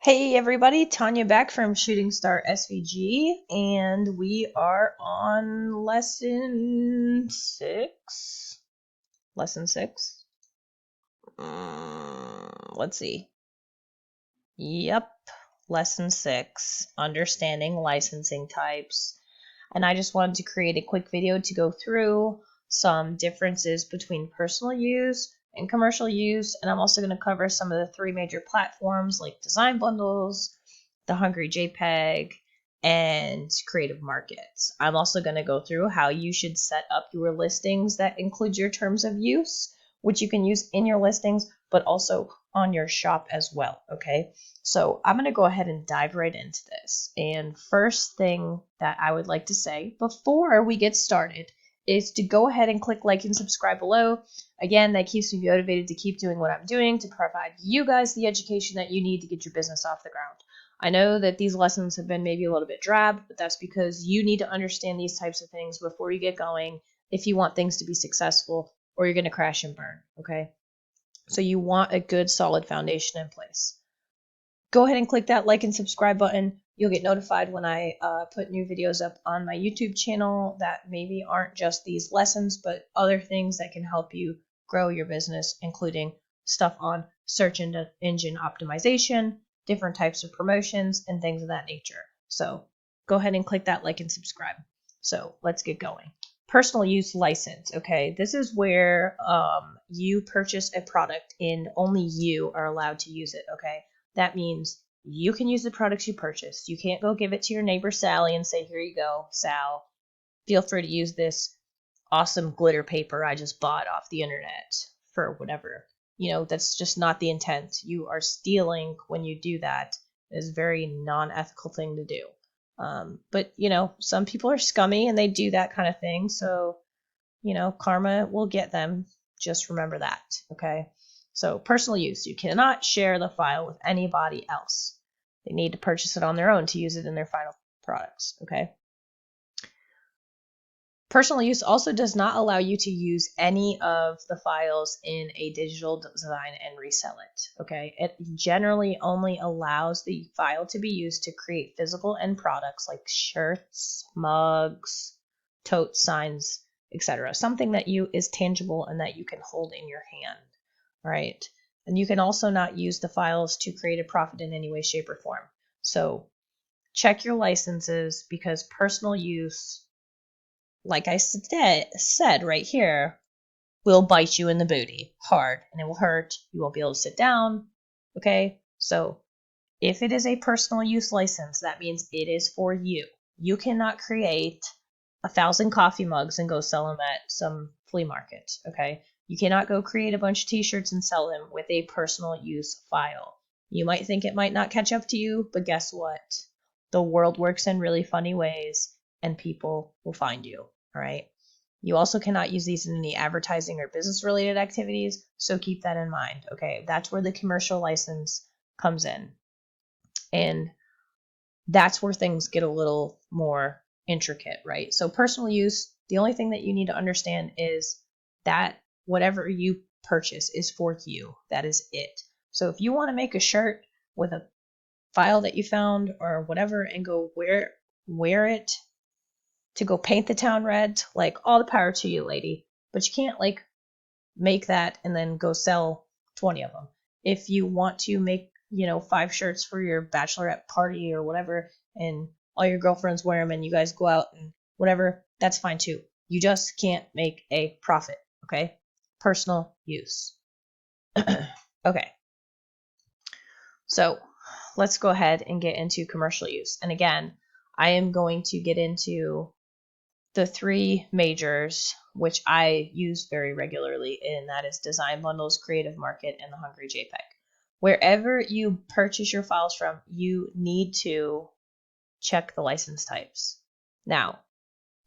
Hey everybody, Tanya back from Shooting Star SVG, and we are on lesson 6. Lesson 6. Let's see. Yep, lesson 6, understanding licensing types. And I just wanted to create a quick video to go through some differences between personal use and commercial use, and I'm also going to cover some of the 3 major platforms like design bundles, the Hungry JPEG, and creative markets. I'm also going to go through how you should set up your listings that includes your terms of use, which you can use in your listings, but also on your shop as well, okay? So I'm going to go ahead and dive right into this. And first thing that I would like to say before we get started is to go ahead and click like and subscribe below. Again, that keeps me motivated to keep doing what I'm doing to provide you guys the education that you need to get your business off the ground. I know that these lessons have been maybe a little bit drab, but that's because you need to understand these types of things before you get going if you want things to be successful, or you're going to crash and burn, okay? So you want a good solid foundation in place. Go ahead and click that like and subscribe button. You'll get notified when I put new videos up on my YouTube channel that maybe aren't just these lessons, but other things that can help you grow your business, including stuff on search engine optimization, different types of promotions, and things of that nature. So go ahead and click that like and subscribe. So let's get going. Personal use license, okay? This is where you purchase a product and only you are allowed to use it, okay? That means you can use the products you purchased. You can't go give it to your neighbor Sally and say, here you go, Sal. Feel free to use this awesome glitter paper I just bought off the internet for whatever. You know, that's just not the intent. You are stealing when you do that. It is a very non-ethical thing to do. But, you know, some people are scummy and they do that kind of thing. So, you know, karma will get them. Just remember that, okay? So personal use, you cannot share the file with anybody else. They need to purchase it on their own to use it in their final products, okay? Personal use also does not allow you to use any of the files in a digital design and resell it, okay? It generally only allows the file to be used to create physical end products like shirts, mugs, tote signs, etc. Something that is tangible and that you can hold in your hand, right? And you can also not use the files to create a profit in any way, shape, or form. So check your licenses, because personal use, like I said right here, will bite you in the booty hard, and it will hurt. You won't be able to sit down, okay? So if it is a personal use license, that means it is for you. You cannot create 1,000 coffee mugs and go sell them at some flea market, okay? You cannot go create a bunch of t-shirts and sell them with a personal use file. You might think it might not catch up to you, but guess what? The world works in really funny ways, and people will find you, all right? You also cannot use these in any advertising or business-related activities, so keep that in mind, okay? That's where the commercial license comes in. And that's where things get a little more intricate, right? So personal use, the only thing that you need to understand is that whatever you purchase is for you. That is it. So if you want to make a shirt with a file that you found or whatever and go wear it to go paint the town red, like, all the power to you, lady. But you can't like make that and then go sell 20 of them. If you want to make, 5 shirts for your bachelorette party or whatever, and all your girlfriends wear them and you guys go out and whatever, that's fine too. You just can't make a profit, okay? Personal use. Okay. So let's go ahead and get into commercial use. And again, I am going to get into the 3 majors, which I use very regularly, and that is design bundles, creative market, and the Hungry JPEG. Wherever you purchase your files from, you need to check the license types. Now,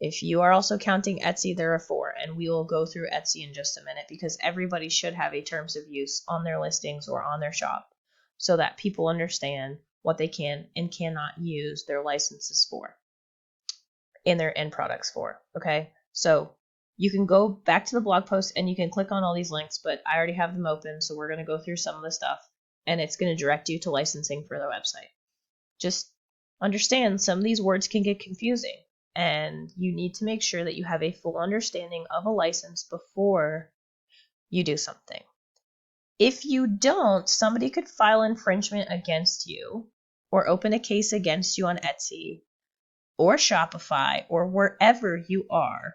if you are also counting Etsy, there are 4, and we will go through Etsy in just a minute, because everybody should have a terms of use on their listings or on their shop so that people understand what they can and cannot use their licenses for in their end products for, okay? So you can go back to the blog post and you can click on all these links, but I already have them open, so we're going to go through some of the stuff. and it's going to direct you to licensing for the website. Just understand some of these words can get confusing, and you need to make sure that you have a full understanding of a license before you do something. If you don't, somebody could file infringement against you or open a case against you on Etsy or Shopify or wherever you are,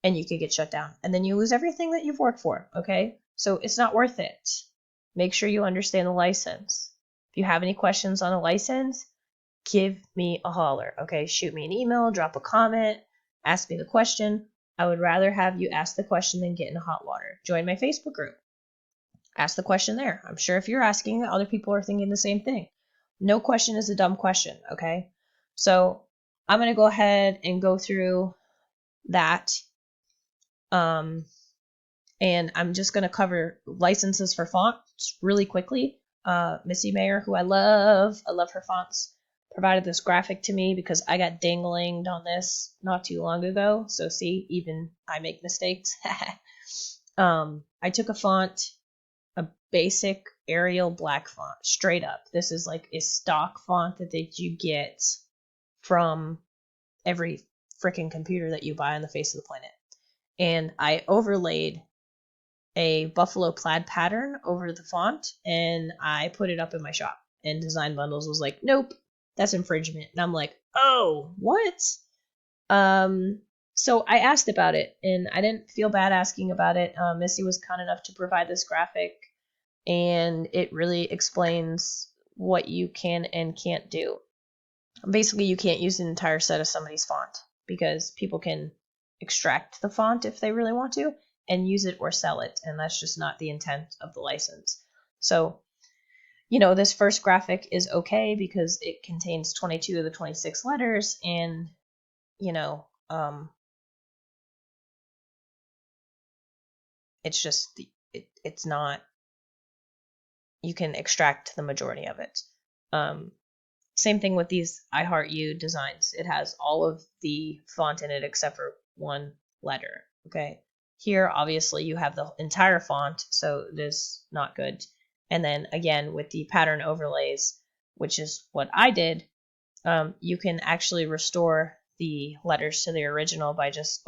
and you could get shut down. And then you lose everything that you've worked for, okay? So it's not worth it. Make sure you understand the license. If you have any questions on a license, give me a holler, okay? Shoot me an email, drop a comment, ask me the question. I would rather have you ask the question than get in hot water. Join my Facebook group. Ask the question there. I'm sure if you're asking it, other people are thinking the same thing. No question is a dumb question, okay? So I'm going to go ahead and go through that. And I'm just going to cover licenses for fonts really quickly. Missy Mayer, who I love her fonts, provided this graphic to me because I got ding-linged on this not too long ago. So see, even I make mistakes. I took a font, a basic Arial black font, straight up. This is like a stock font that you get from every freaking computer that you buy on the face of the planet. And I overlaid a buffalo plaid pattern over the font, and I put it up in my shop. And Design Bundles was like, nope, that's infringement. And I'm like, oh, what? So I asked about it, and I didn't feel bad asking about it. Missy was kind enough to provide this graphic, and it really explains what you can and can't do. Basically, you can't use an entire set of somebody's font because people can extract the font if they really want to and use it or sell it, and that's just not the intent of the license. So, this first graphic is okay because it contains 22 of the 26 letters, and, it's just, it's not, you can extract the majority of it. Same thing with these I Heart You designs. It has all of the font in it except for one letter, okay? Here, obviously, you have the entire font, so it is not good. And then, again, with the pattern overlays, which is what I did, you can actually restore the letters to the original by just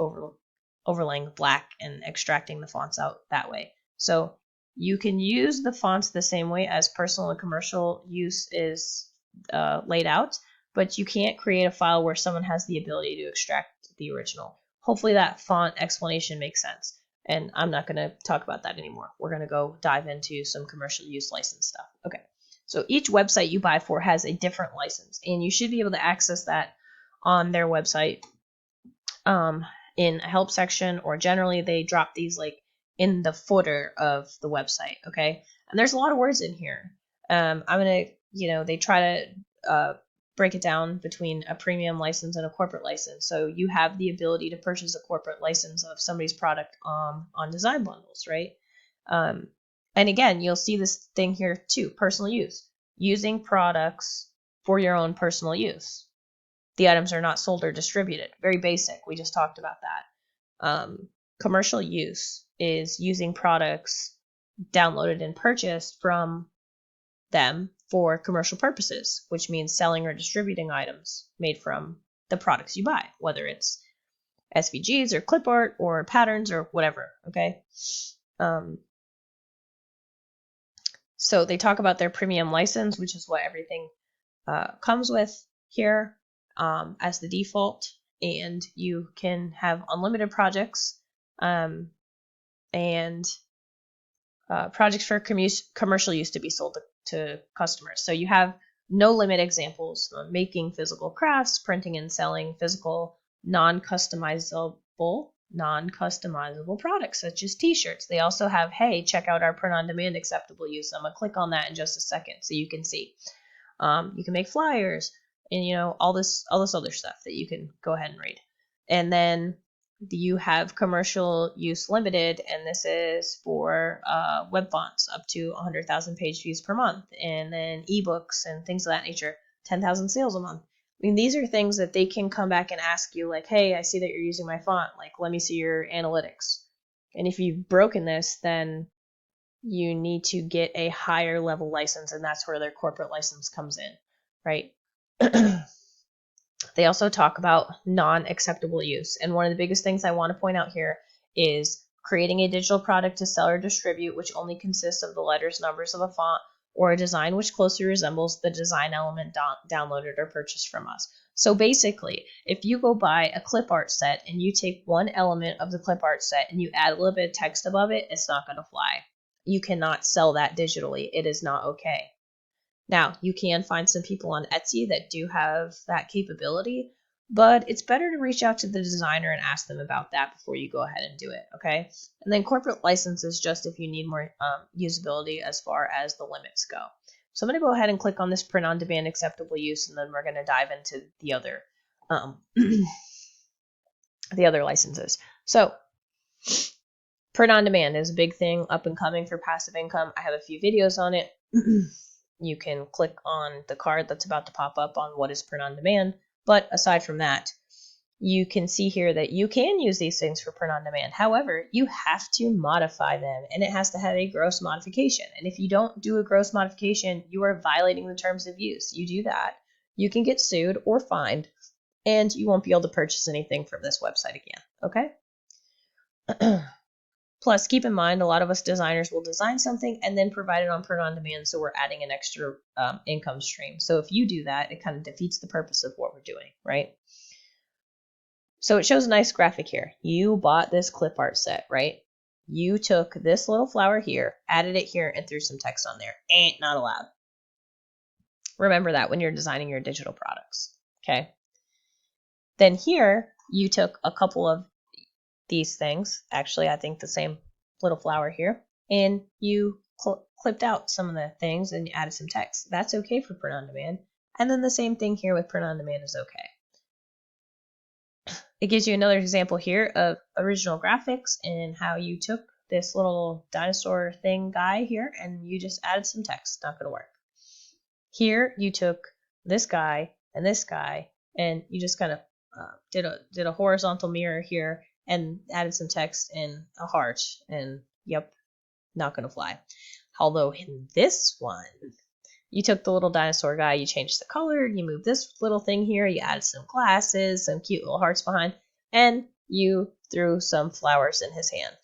overlaying black and extracting the fonts out that way. So you can use the fonts the same way as personal and commercial use is laid out, but you can't create a file where someone has the ability to extract the original. Hopefully that font explanation makes sense, and I'm not going to talk about that anymore. We're going to go dive into some commercial use license stuff. Okay, so each website you buy for has a different license, and you should be able to access that on their website in a help section, or generally they drop these like in the footer of the website, okay? And there's a lot of words in here. I'm going to, they try to break it down between a premium license and a corporate license. So you have the ability to purchase a corporate license of somebody's product on Design Bundles, right? And again, you'll see this thing here too, personal use. Using products for your own personal use. The items are not sold or distributed. Very basic. We just talked about that. Commercial use is using products downloaded and purchased from them for commercial purposes, which means selling or distributing items made from the products you buy, whether it's SVGs or clip art or patterns or whatever, okay? So they talk about their premium license, which is what everything comes with here as the default, and you can have unlimited projects and projects for commercial use to be sold to customers. So you have no limit examples of making physical crafts, printing and selling physical non-customizable products such as t-shirts. They also have, hey, check out our print on demand acceptable use. I'm gonna click on that in just a second so you can see. You can make flyers and all this other stuff that you can go ahead and read. And then you have commercial use limited, and this is for web fonts up to 100,000 page views per month, and then ebooks and things of that nature, 10,000 sales a month. I mean, these are things that they can come back and ask you, like, hey, I see that you're using my font. Like, let me see your analytics. And if you've broken this, then you need to get a higher level license, and that's where their corporate license comes in, right? They also talk about non-acceptable use. And one of the biggest things I want to point out here is creating a digital product to sell or distribute, which only consists of the letters, numbers of a font, or a design which closely resembles the design element downloaded or purchased from us. So basically, if you go buy a clip art set and you take one element of the clip art set and you add a little bit of text above it, it's not going to fly. You cannot sell that digitally. It is not okay. Now, you can find some people on Etsy that do have that capability, but it's better to reach out to the designer and ask them about that before you go ahead and do it, okay? And then corporate license is just if you need more usability as far as the limits go. So I'm going to go ahead and click on this print on demand acceptable use, and then we're going to dive into the other the other licenses. So print on demand is a big thing up and coming for passive income. I have a few videos on it. You can click on the card that's about to pop up on what is print on demand. But aside from that, you can see here that you can use these things for print on demand. However, you have to modify them, and it has to have a gross modification. And if you don't do a gross modification, you are violating the terms of use. You do that, you can get sued or fined, and you won't be able to purchase anything from this website again, okay? Plus, keep in mind, a lot of us designers will design something and then provide it on print on demand, so we're adding an extra income stream. So if you do that, it kind of defeats the purpose of what we're doing, right? So it shows a nice graphic here. You bought this clip art set, right? You took this little flower here, added it here, and threw some text on there. Ain't not allowed. Remember that when you're designing your digital products, okay? Then here, you took a couple of these things, actually I think the same little flower here, and you clipped out some of the things and you added some text. That's okay for print on demand. And then the same thing here with print on demand is okay. It gives you another example here of original graphics and how you took this little dinosaur thing guy here and you just added some text. Not going to work. Here you took this guy and you just kind of did a horizontal mirror here and added some text and a heart, and yep, not going to fly. Although in this one, you took the little dinosaur guy, you changed the color, you moved this little thing here, you added some glasses, some cute little hearts behind, and you threw some flowers in his hand.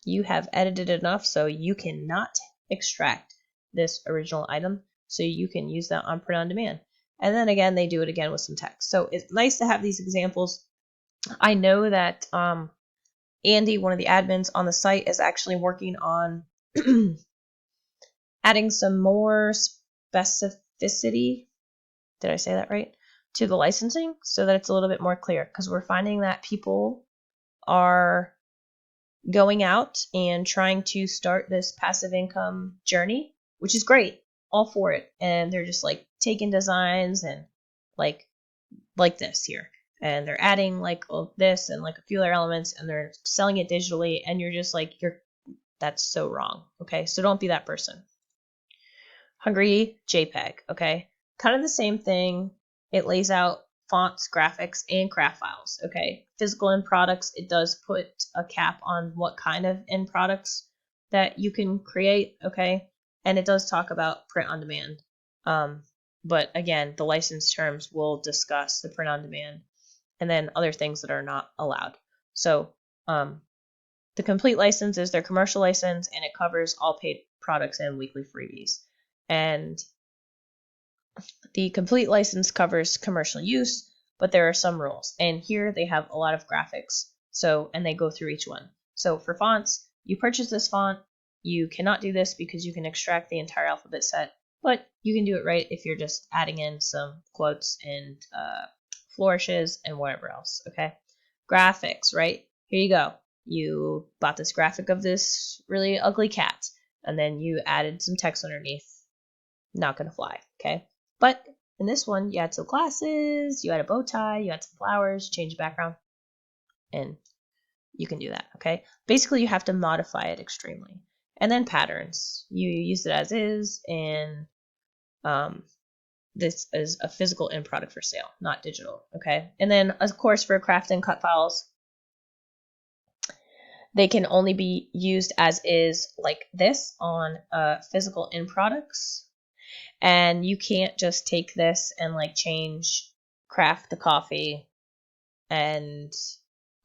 You have edited enough so you cannot extract this original item, so you can use that on print on demand. And then again, they do it again with some text. So it's nice to have these examples. I know that Andy, one of the admins on the site, is actually working on adding some more specificity, did I say that right, to the licensing so that it's a little bit more clear, because we're finding that people are going out and trying to start this passive income journey, which is great, all for it, and they're just like taking designs and like this here, and they're adding like this and like a few other elements, and they're selling it digitally, and you're just like, that's so wrong. Okay, so don't be that person. Hungry JPEG, okay, kind of the same thing. It lays out fonts, graphics, and craft files, okay. Physical end products, it does put a cap on what kind of end products that you can create, okay, and it does talk about print on demand. But again, the license terms will discuss the print on demand and then other things that are not allowed. So the complete license is their commercial license, and it covers all paid products and weekly freebies. And the complete license covers commercial use, but there are some rules. And here they have a lot of graphics. So, and they go through each one. So for fonts, you purchase this font, you cannot do this because you can extract the entire alphabet set, but you can do it right if you're just adding in some quotes and flourishes and whatever else, okay? Graphics, right? Here you go. You bought this graphic of this really ugly cat, and then you added some text underneath. Not going to fly, okay? But in this one, you add some glasses, you add a bow tie, you add some flowers, change the background, and you can do that, okay? Basically, you have to modify it extremely. And then patterns. You use it as is, and this is a physical end product for sale, not digital, okay? And then, of course, for craft and cut files, They can only be used as is, like this, on physical end products. And you can't just take this and like craft the coffee and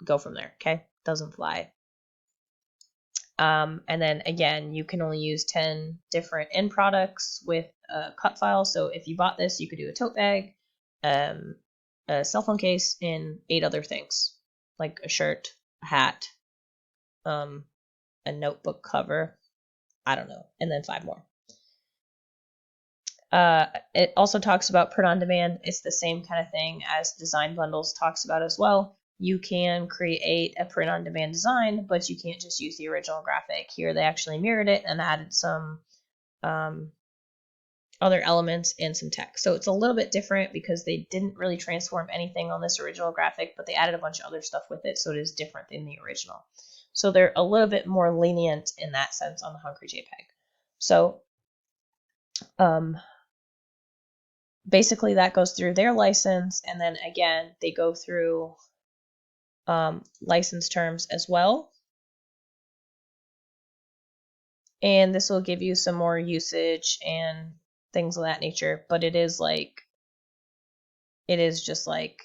go from there, okay? Doesn't fly. And then again, you can only use 10 different end products with a cut file. So if you bought this, you could do a tote bag, a cell phone case, and 8 other things, like a shirt, a hat, a notebook cover, I don't know, and then 5 more. It also talks about print on demand. It's the same kind of thing as Design Bundles talks about as well. You can create a print on demand design, but you can't just use the original graphic. Here they actually mirrored it and added some other elements and some text. So it's a little bit different because they didn't really transform anything on this original graphic, but they added a bunch of other stuff with it, so it is different than the original. So they're a little bit more lenient in that sense on the Hungry JPEG. So basically that goes through their license, and then again they go through license terms as well. And this will give you some more usage and things of that nature, but it is just like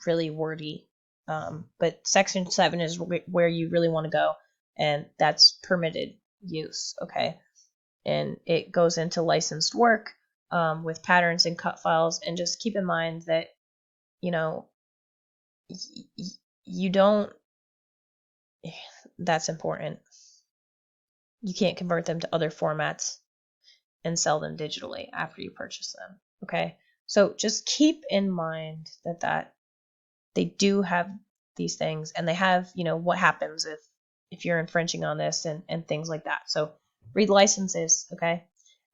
really wordy. But section 7 is where you really want to go, and that's permitted use, okay? And it goes into licensed work with patterns and cut files. And just keep in mind that, you know, you don't, that's important. You can't convert them to other formats and sell them digitally after you purchase them, okay? So just keep in mind that they do have these things, and they have, you know, what happens if you're infringing on this and things like that. So read licenses, okay?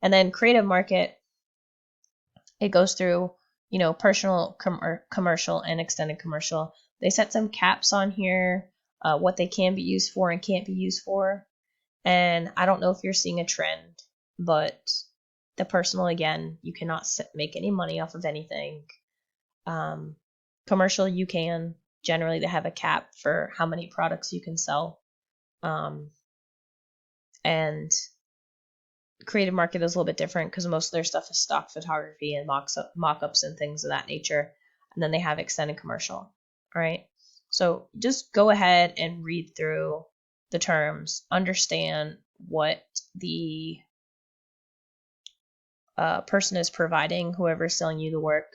And then creative market, it goes through, you know, personal, commercial, and extended commercial. They set some caps on here, what they can be used for and can't be used for. And I don't know if you're seeing a trend, but the personal, again, you cannot make any money off of anything. Commercial, you can. Generally, they have a cap for how many products you can sell. And creative market is a little bit different because most of their stuff is stock photography and mock-ups and things of that nature. And then they have extended commercial. All right. So just go ahead and read through the terms, understand what the person is providing, whoever's selling you the work.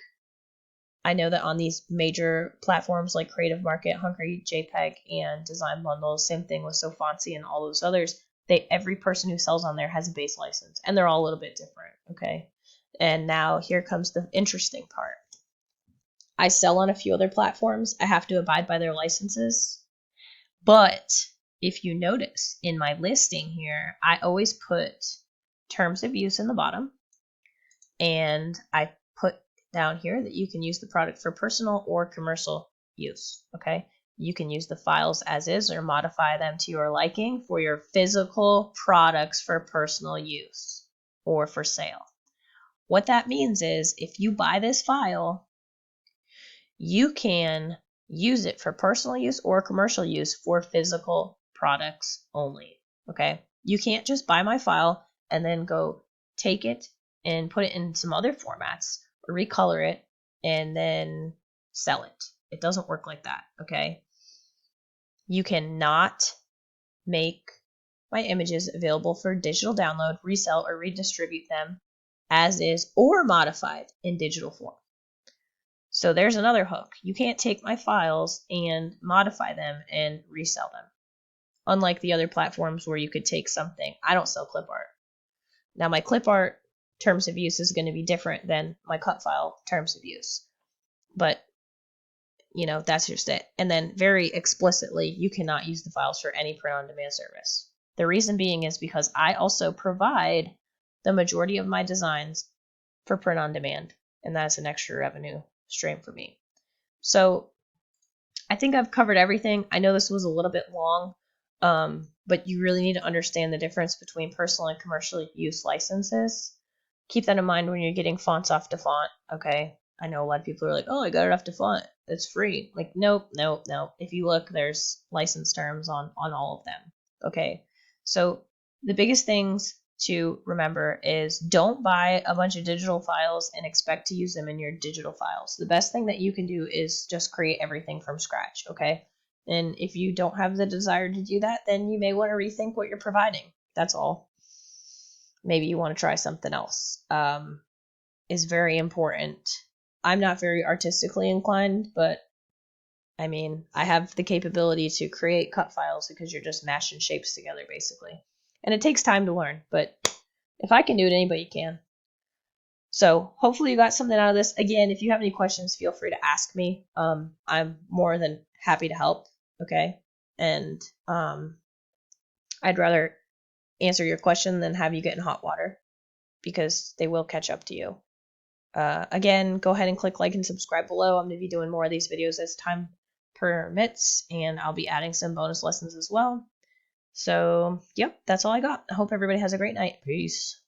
I know that on these major platforms like Creative Market, Hungry JPEG, and Design Bundles, same thing with So Fancy and all those others, every person who sells on there has a base license, and they're all a little bit different, okay? And now here comes the interesting part. I sell on a few other platforms. I have to abide by their licenses. But if you notice in my listing here, I always put terms of use in the bottom, and I put down here that you can use the product for personal or commercial use, okay? You can use the files as is or modify them to your liking for your physical products for personal use or for sale. What that means is if you buy this file, you can use it for personal use or commercial use for physical products only, okay? You can't just buy my file and then go take it and put it in some other formats or recolor it and then sell it. It doesn't work like that, okay? You cannot make my images available for digital download, resell, or redistribute them as is or modified in digital form. So there's another hook. You can't take my files and modify them and resell them. Unlike the other platforms where you could take something. I don't sell clip art. Now my clip art terms of use is going to be different than my cut file terms of use. But, you know, that's just it. And then very explicitly, you cannot use the files for any print-on-demand service. The reason being is because I also provide the majority of my designs for print-on-demand, and that's an extra revenue stream for me. So I think I've covered everything. I know this was a little bit long, but you really need to understand the difference between personal and commercial use licenses. Keep that in mind when you're getting fonts off DaFont, okay? I know a lot of people are like, oh, I got it off DaFont. It's free. Like, nope, nope, nope. If you look, there's license terms on all of them. Okay. So the biggest things to remember is don't buy a bunch of digital files and expect to use them in your digital files. The best thing that you can do is just create everything from scratch. Okay. And if you don't have the desire to do that, then you may want to rethink what you're providing. That's all. Maybe you want to try something else. Is very important. I'm not very artistically inclined, but I mean, I have the capability to create cut files because you're just mashing shapes together, basically. And it takes time to learn, but if I can do it, anybody can. So hopefully you got something out of this. Again, if you have any questions, feel free to ask me. I'm more than happy to help. Okay. And I'd rather answer your question than have you get in hot water because they will catch up to you. Again, go ahead and click like and subscribe below. I'm going to be doing more of these videos as time permits, and I'll be adding some bonus lessons as well. So, yep, that's all I got. I hope everybody has a great night. Peace.